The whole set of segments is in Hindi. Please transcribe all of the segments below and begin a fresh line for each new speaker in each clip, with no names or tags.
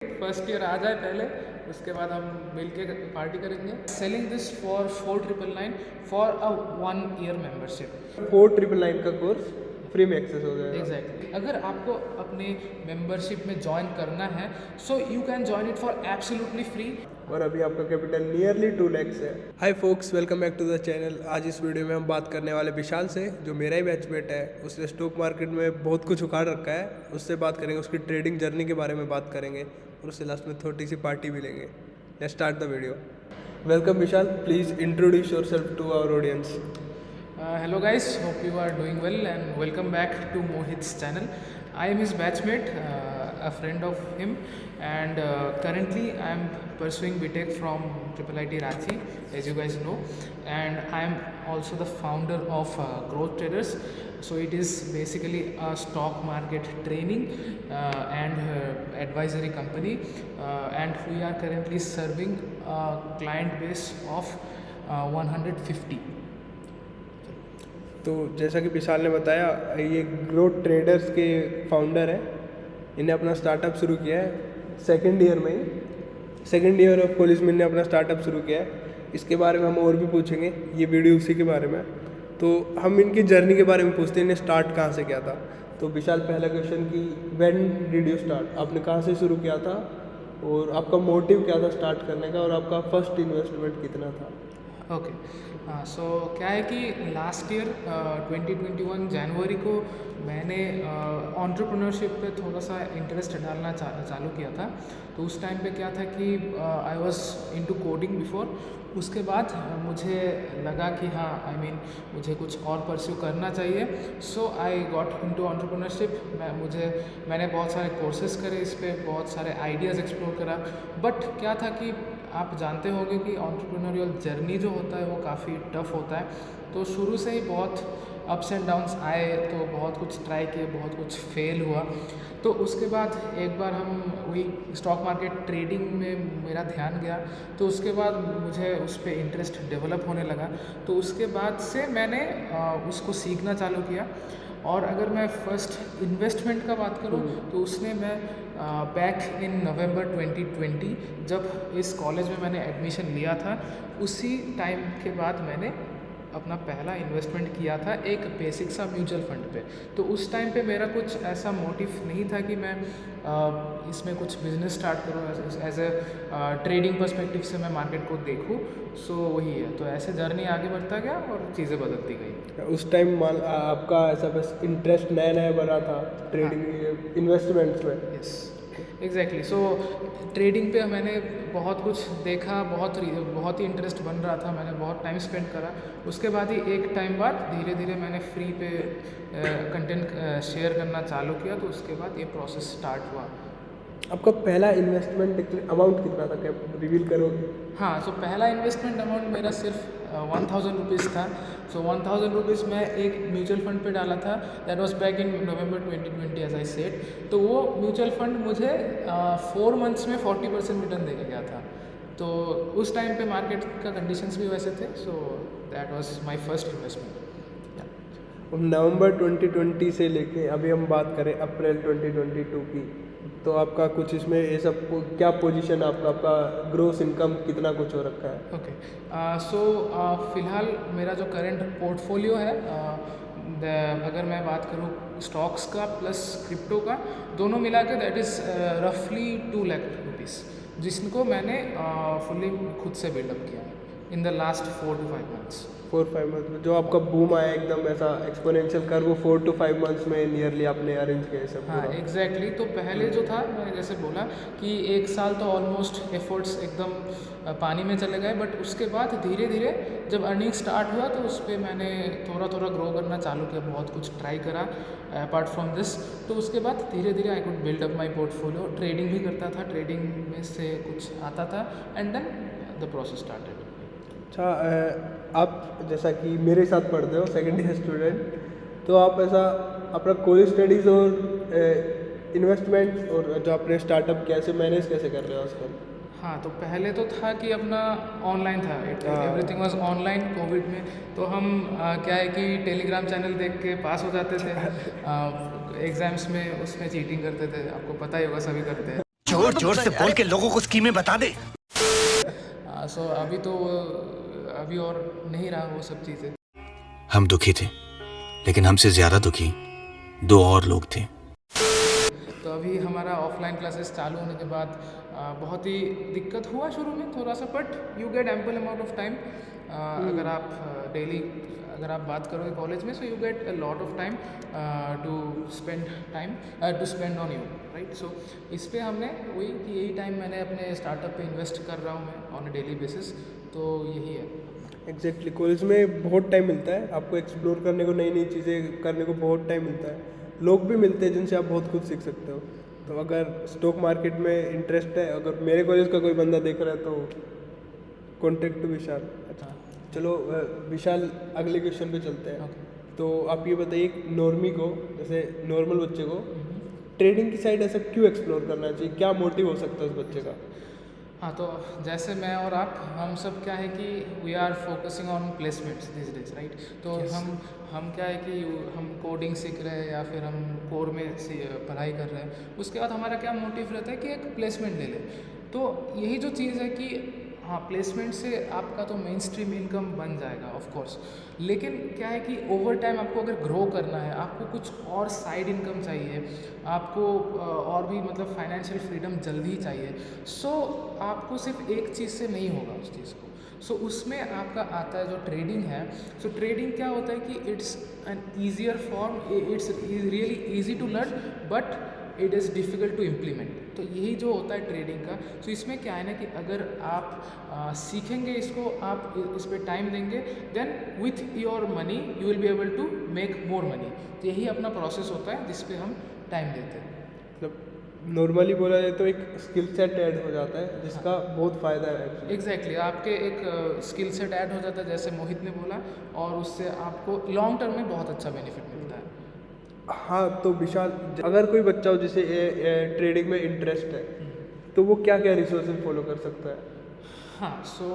फर्स्ट ईयर आ जाए पहले, उसके बाद हम मिल के पार्टी करेंगे। Selling this for 4999 for a 1 year membership.
4999 का कोर्स फ्री में एक्सेस हो जाएगा।
एग्जैक्टली अगर आपको अपने मेंबरशिप में ज्वाइन करना है so you can join it for absolutely free.
और अभी आपका कैपिटल नियरली 2 lakhs है। Hi folks, welcome back to the channel. आज इस वीडियो में हम बात करने वाले विशाल से, जो मेरा ही बैचमेट है। उसने स्टॉक मार्केट में बहुत कुछ उखाड़ रखा है, उससे बात करेंगे। उसकी ट्रेडिंग जर्नी के बारे में बात करेंगे और उससे लास्ट में थोड़ी सी पार्टी भी लेंगे। Let's start the video. Welcome Vishal, please introduce yourself to our audience.
Hello guys, hope you are doing well and welcome back to Mohit's channel. I am his batchmate, a friend of him, and currently I am pursuing BTech from IIIT Ranchi, as you guys know, and I am also the founder of Growth Traders. So it is basically a stock market training and advisory company, and we are currently serving a client base of 150.
तो जैसा कि विशाल ने बताया, ये ग्रोथ ट्रेडर्स के फाउंडर हैं। इन्हें अपना स्टार्टअप शुरू किया है सेकेंड ईयर में ही। सेकेंड ईयर ऑफ कॉलेज में इन्हें अपना स्टार्टअप शुरू किया है। इसके बारे में हम और भी पूछेंगे, ये वीडियो उसी के बारे में। तो हम इनकी जर्नी के बारे में पूछते हैं, इन्हें स्टार्ट कहाँ से किया था। तो विशाल, पहला क्वेश्चन कि व्हेन डिड यू स्टार्ट, आपने कहाँ से शुरू किया था और आपका मोटिव क्या था स्टार्ट करने का, और आपका फर्स्ट इन्वेस्टमेंट कितना था?
ओके, हाँ, सो क्या है कि लास्ट ईयर 2021 जनवरी को मैंने एंटरप्रेन्योरशिप पे थोड़ा सा इंटरेस्ट डालना चालू किया था। तो उस टाइम पे क्या था कि I was into coding before. उसके बाद मुझे लगा कि हाँ, मुझे कुछ और परस्यू करना चाहिए। सो आई गॉट इनटू एंटरप्रेन्योरशिप। मैंने बहुत सारे कोर्सेज करे, इस पर बहुत सारे आइडियाज़ एक्सप्लोर करा। बट क्या था कि आप जानते होंगे कि एंटरप्रेन्योरियल जर्नी जो होता है वो काफ़ी टफ होता है। तो शुरू से ही बहुत अप्स एंड डाउन्स आए, तो बहुत कुछ ट्राई किए, बहुत कुछ फेल हुआ। तो उसके बाद एक बार हम वही स्टॉक मार्केट ट्रेडिंग में मेरा ध्यान गया, तो उसके बाद मुझे उस पर इंटरेस्ट डेवलप होने लगा। तो उसके बाद से मैंने उसको सीखना चालू किया। और अगर मैं फर्स्ट इन्वेस्टमेंट का बात करूँ तो उसने मैं बैक इन नवंबर 2020 जब इस कॉलेज में मैंने एडमिशन लिया था, उसी टाइम के बाद मैंने अपना पहला इन्वेस्टमेंट किया था एक बेसिक सा म्यूचुअल फंड पे। तो उस टाइम पे मेरा कुछ ऐसा मोटिव नहीं था कि मैं इसमें कुछ बिजनेस स्टार्ट करूँ, एज ए ट्रेडिंग पर्सपेक्टिव से मैं मार्केट को देखूँ। सो वही है, तो ऐसे जर्नी आगे बढ़ता गया और चीज़ें बदलती गई।
उस टाइम आपका ऐसा बस इंटरेस्ट नया नया बना था ट्रेडिंग इन्वेस्टमेंट्स में?
Yes, exactly. सो ट्रेडिंग पे मैंने बहुत कुछ देखा, बहुत ही इंटरेस्ट बन रहा था, मैंने बहुत टाइम स्पेंड करा। उसके बाद ही एक टाइम बाद धीरे धीरे मैंने फ्री पे कंटेंट शेयर करना चालू किया। तो उसके बाद ये प्रोसेस स्टार्ट हुआ।
आपका पहला इन्वेस्टमेंट अमाउंट कितना था, क्या रिवील करोगे?
हाँ, सो पहला इन्वेस्टमेंट अमाउंट मेरा सिर्फ 1000 रुपीज़ था। सो 1000 रुपीज़ मैं एक म्यूचुअल फंड पे डाला था। That was back in November 2020 as I said. तो वो म्यूचुअल फंड मुझे 4 मंथ्स में 40% रिटर्न दे गया था। तो उस टाइम पे मार्केट का कंडीशंस भी वैसे थे। So that was my first investment.
नवंबर 2020 से लेके अभी हम बात करें अप्रैल 2022 की, तो आपका कुछ इसमें ये सब क्या पोजीशन है आपका ग्रोस इनकम कितना कुछ हो रखा है?
ओके, सो फ़िलहाल मेरा जो करंट पोर्टफोलियो है, अगर मैं बात करूँ स्टॉक्स का प्लस क्रिप्टो का, दोनों मिला के दैट इज़ रफली 2 लाख रुपीज़, जिसको मैंने फुल्ली खुद से बिल्डअप किया है in the last 4 to 5 months.
4-5 month में जो आपका बूम आया एकदम ऐसा एक्सपोनेंशियल कर्व, वो 4 to 5 मंथ्स में नियरली आपने अरेंज किया सब?
हाँ, एग्जैक्टली। तो पहले जो था, मैंने जैसे बोला कि 1 साल तो ऑलमोस्ट एफर्ट्स एकदम पानी में चले गए। बट उसके बाद धीरे धीरे जब अर्निंग स्टार्ट हुआ तो उस पर मैंने थोड़ा थोड़ा ग्रो करना चालू किया, बहुत कुछ ट्राई करा अपार्ट फ्रॉम दिस। तो उसके बाद धीरे धीरे I could build up my portfolio. Trading भी करता था, ट्रेडिंग में से कुछ आता था, and then the process started.
अच्छा, आप जैसा कि मेरे साथ पढ़ते हो, सेकेंड ईयर स्टूडेंट, तो आप ऐसा अपना कॉलेज स्टडीज़ और इन्वेस्टमेंट और जो आपने स्टार्टअप कैसे मैनेज कैसे कर रहे हो आजकल?
हाँ, तो पहले तो था कि अपना ऑनलाइन था, एवरीथिंग वाज ऑनलाइन कोविड में। तो हम क्या है कि टेलीग्राम चैनल देख के पास हो जाते थे एग्ज़ाम्स में, उसमें चीटिंग करते थे, आपको पता ही होगा, सभी करते हैं।
जोर जोर से बोल के लोगों को स्कीमें बता दे।
सो अभी तो अभी और नहीं रहा वो सब चीज़ें।
हम दुखी थे, लेकिन हमसे ज्यादा दुखी 2 और लोग थे।
तो अभी हमारा ऑफलाइन क्लासेस चालू होने के बाद बहुत ही दिक्कत हुआ शुरू में थोड़ा सा, but you get ample amount of time. अगर आप डेली अगर आप बात करोगे कॉलेज में, so you get a lot of time to spend on you, right. So इस पे हमने वही कि यही टाइम मैंने अपने स्टार्टअप पे इन्वेस्ट कर रहा हूँ मैं ऑन अ डेली बेसिस, तो यही है।
एग्जैक्टली कॉलेज में बहुत टाइम मिलता है आपको एक्सप्लोर करने को, नई नई चीज़ें करने को बहुत टाइम मिलता है, लोग भी मिलते हैं जिनसे आप बहुत कुछ सीख सकते हो। तो अगर स्टॉक मार्केट में इंटरेस्ट है, अगर मेरे कॉलेज का कोई बंदा देख रहा है तो कॉन्टेक्ट टू विशाल। अच्छा चलो विशाल अगले क्वेश्चन पे चलते हैं। तो आप ये बताइए नॉर्मी को, जैसे नॉर्मल बच्चे को ट्रेडिंग की साइड ऐसा क्यों एक्सप्लोर करना चाहिए, क्या मोटिव हो सकता है उस बच्चे का?
हाँ, तो जैसे मैं और आप हम सब क्या है कि we are focusing on placements this days, right. तो हम क्या है कि हम कोडिंग सीख रहे हैं या फिर हम कोर में पढ़ाई कर रहे हैं, उसके बाद हमारा क्या मोटिव रहता है कि एक प्लेसमेंट ले लें। तो यही जो चीज़ है कि हाँ, प्लेसमेंट से आपका तो मेन स्ट्रीम इनकम बन जाएगा ऑफ कोर्स, लेकिन क्या है कि ओवर टाइम आपको अगर ग्रो करना है, आपको कुछ और साइड इनकम चाहिए, आपको और भी मतलब फाइनेंशियल फ्रीडम जल्दी ही चाहिए, सो आपको सिर्फ एक चीज़ से नहीं होगा उस चीज़ को। सो उसमें आपका आता है जो ट्रेडिंग है। सो ट्रेडिंग क्या होता है कि it's an easier form, it's really easy to learn but it is difficult to implement. तो यही जो होता है ट्रेडिंग का। तो इसमें क्या है ना कि अगर आप सीखेंगे इसको, आप इस पर टाइम देंगे, then with your money you will be able to make more money. तो यही अपना प्रोसेस होता है जिस पे हम टाइम देते हैं।
मतलब नॉर्मली बोला जाए तो एक स्किल सेट ऐड हो जाता है जिसका बहुत फ़ायदा है।
एग्जैक्टली आपके एक स्किल सेट ऐड हो जाता है जैसे मोहित ने बोला, और उससे आपको लॉन्ग टर्म में बहुत अच्छा बेनिफिट मिलता है।
हाँ, तो विशाल अगर कोई बच्चा हो जिसे ट्रेडिंग में इंटरेस्ट है तो वो क्या क्या रिसोर्सेज फॉलो कर सकता है?
हाँ, सो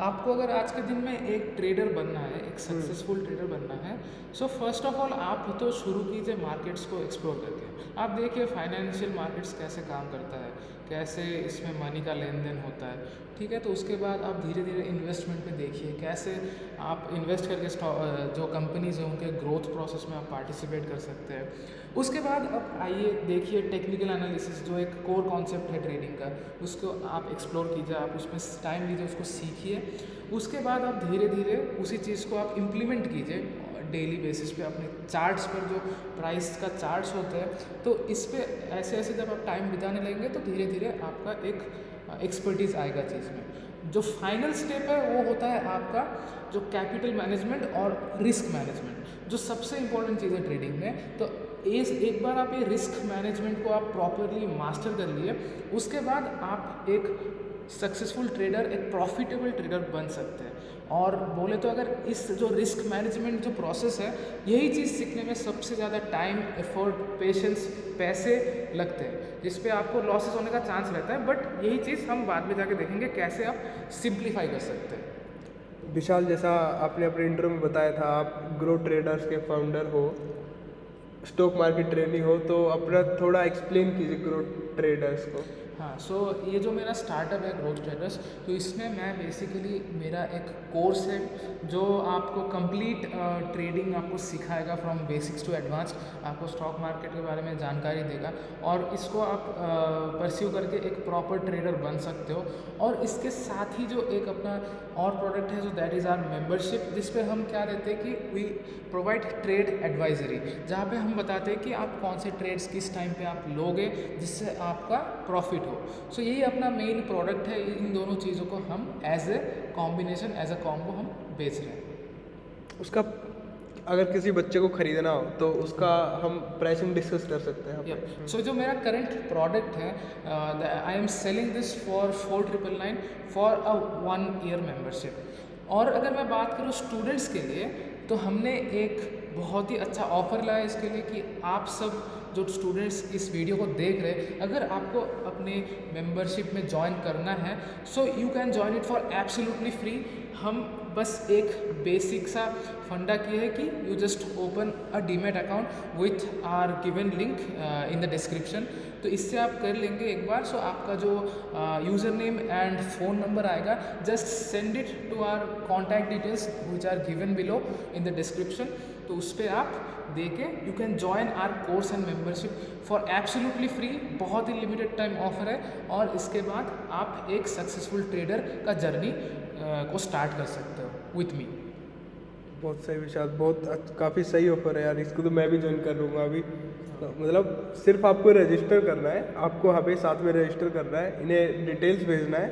आपको अगर आज के दिन में एक ट्रेडर बनना है, एक सक्सेसफुल ट्रेडर बनना है, सो फर्स्ट ऑफ ऑल आप तो शुरू कीजिए मार्केट्स को एक्सप्लोर करके। आप देखिए फाइनेंशियल मार्केट्स कैसे काम करता है, कैसे इसमें मनी का लेन देन होता है, ठीक है। तो उसके बाद आप धीरे धीरे इन्वेस्टमेंट में देखिए कैसे आप इन्वेस्ट करके जो कंपनीज हैं उनके ग्रोथ प्रोसेस में आप पार्टिसिपेट कर सकते हैं। उसके बाद अब आइए देखिए टेक्निकल एनालिसिस जो एक कोर कॉन्सेप्ट है ट्रेडिंग का, उसको आप एक्सप्लोर कीजिए, आप उसमें टाइम दीजिए, उसको सीखिए। उसके बाद आप धीरे धीरे उसी चीज़ को आप इम्प्लीमेंट कीजिए डेली बेसिस पे अपने चार्ट्स पर, जो प्राइस का चार्ट्स होते हैं। तो इस पे ऐसे ऐसे जब आप टाइम बिताने लगेंगे तो धीरे धीरे आपका एक एक्सपर्टीज़ आएगा चीज़ में। जो फाइनल स्टेप है वो होता है आपका जो कैपिटल मैनेजमेंट और रिस्क मैनेजमेंट, जो सबसे इम्पोर्टेंट चीज़ है ट्रेडिंग में। तो एक बार आप ये रिस्क मैनेजमेंट को आप प्रॉपरली मास्टर कर लिए, उसके बाद आप एक सक्सेसफुल ट्रेडर, एक प्रॉफिटेबल ट्रेडर बन सकते हैं। और बोले तो अगर इस जो रिस्क मैनेजमेंट जो प्रोसेस है, यही चीज़ सीखने में सबसे ज़्यादा टाइम, एफर्ट, पेशेंस, पैसे लगते हैं, जिस पे आपको लॉसेस होने का चांस रहता है। बट यही चीज़ हम बाद में जाके देखेंगे कैसे आप सिंप्लीफाई कर सकते हैं।
विशाल, जैसा आपने अपने इंटरव्यू में बताया था आप ग्रो ट्रेडर्स के फाउंडर हो, स्टॉक मार्केट ट्रेनी हो, तो अपना थोड़ा एक्सप्लेन कीजिए ग्रो ट्रेडर्स को।
हाँ, सो ये जो मेरा स्टार्टअप है ग्रोथ ट्रेडर्स, तो इसमें मैं बेसिकली मेरा एक कोर्स है जो आपको कंप्लीट ट्रेडिंग आपको सिखाएगा फ्रॉम बेसिक्स टू एडवांस, आपको स्टॉक मार्केट के बारे में जानकारी देगा, और इसको आप परस्यू करके एक प्रॉपर ट्रेडर बन सकते हो। और इसके साथ ही जो एक अपना और प्रोडक्ट है जो दैट इज़ आवर मेंबरशिप, जिस पे हम क्या देते हैं कि वी प्रोवाइड ट्रेड एडवाइजरी, जहाँ पे हम बताते हैं कि आप कौन से ट्रेड्स किस टाइम पे आप लोगे जिससे आपका प्रॉफिट हो। सो यही अपना मेन प्रोडक्ट है। इन दोनों चीज़ों को हम as a combination, as a combo हम बेच रहे हैं।
उसका अगर किसी बच्चे को खरीदना हो तो उसका हम प्राइसिंग डिस्कस कर सकते हैं।
सो जो मेरा करंट प्रोडक्ट है, I am selling this for 4999 for a 1 year membership. और अगर मैं बात करूँ स्टूडेंट्स के लिए, तो हमने एक बहुत ही अच्छा ऑफर लाया इसके लिए कि आप सब जो स्टूडेंट्स इस वीडियो को देख रहे हैं, अगर आपको अपने मेंबरशिप में ज्वाइन करना है, so you can join it for absolutely free. हम बस एक बेसिक सा फंडा किया है कि you just open a demat account with our given link in the description. तो इससे आप कर लेंगे एक बार। सो आपका जो user name and phone number आएगा, just send it to our contact details which are given below in the description. तो उस पर आप दे के you can join our course and membership for absolutely free. बहुत ही लिमिटेड टाइम ऑफर है और इसके बाद आप एक सक्सेसफुल ट्रेडर का जर्नी को स्टार्ट कर सकते हो विथ मी।
बहुत सही विशाल, बहुत काफ़ी सही ऑफर है यार, इसको तो मैं भी ज्वाइन कर लूँगा अभी। तो मतलब सिर्फ आपको रजिस्टर करना है, आपको हमें साथ में रजिस्टर करना है, इन्हें डिटेल्स भेजना है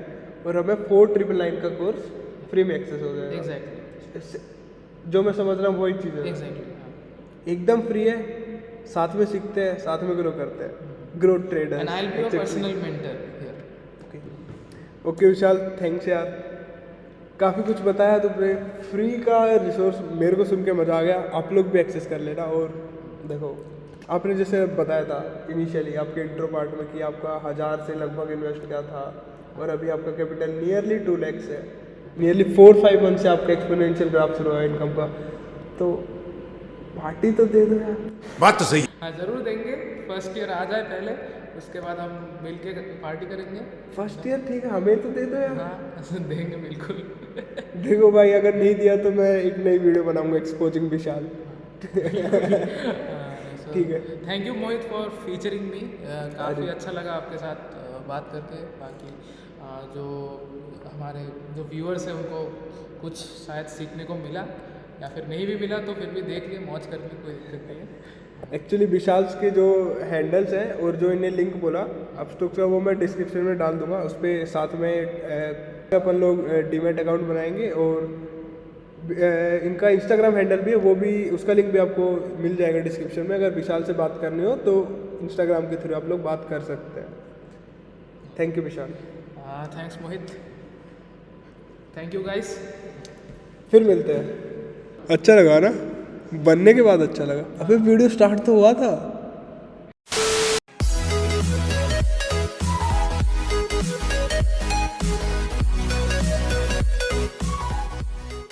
और हमें 4999 का कोर्स फ्री में एक्सेस हो जाएगा।
एग्जैक्टली
जो मैं समझ रहा हूँ वही चीज़ है।
एग्जैक्टली
एकदम फ्री है, साथ में सीखते हैं, साथ में ग्रो करते हैं, grow trader.
And I will be your personal mentor here.
Okay Vishal, thanks यार, काफ़ी कुछ बताया तुमने। फ्री का रिसोर्स मेरे को सुन के मज़ा आ गया, आप लोग भी एक्सेस कर लेना। और देखो आपने जैसे बताया था इनिशियली आपके इंट्रो पार्ट में कि आपका 1000 से लगभग इन्वेस्ट किया था और अभी आपका कैपिटल नियरली 2 लाख है, नियरली 4-5 मंथ से आपका एक्सपोनेंशियल ग्राफ शुरू हुआ इनकम का। तो पार्टी तो दे दो यार।
बात तो सही।
हाँ ज़रूर देंगे, फर्स्ट ईयर आ जाए पहले, उसके बाद हम मिल के पार्टी करेंगे।
फर्स्ट ईयर ठीक है, हमें तो दे दो यार।
हाँ देंगे बिल्कुल।
देखो भाई, अगर नहीं दिया तो मैं एक नई वीडियो बनाऊंगा एक्सपोजिंग विशाल। ठीक है,
thank you Mohit for featuring me. काफ़ी अच्छा लगा आपके साथ बात करके। बाकी जो हमारे जो व्यूअर्स हैं उनको कुछ शायद सीखने को मिला, या फिर नहीं भी मिला तो फिर भी देख लिए, मौज करने की कोई दिक्कत नहीं है।
एक्चुअली विशाल्स के जो हैंडल्स हैं और जो इन्हें लिंक बोला अपस्टॉक्स का, वो मैं डिस्क्रिप्शन में डाल दूंगा। उस पर साथ में अपन लोग डीमैट अकाउंट बनाएंगे और इनका इंस्टाग्राम हैंडल भी है, वो भी, उसका लिंक भी आपको मिल जाएगा डिस्क्रिप्शन में। अगर विशाल से बात करनी हो तो इंस्टाग्राम के थ्रू आप लोग बात कर सकते हैं। Thank you Vishal.
Thanks Mohit, thank you guys.
फिर मिलते हैं। अच्छा लगा ना, बनने के बाद अच्छा लगा। अबे वीडियो स्टार्ट तो हुआ था।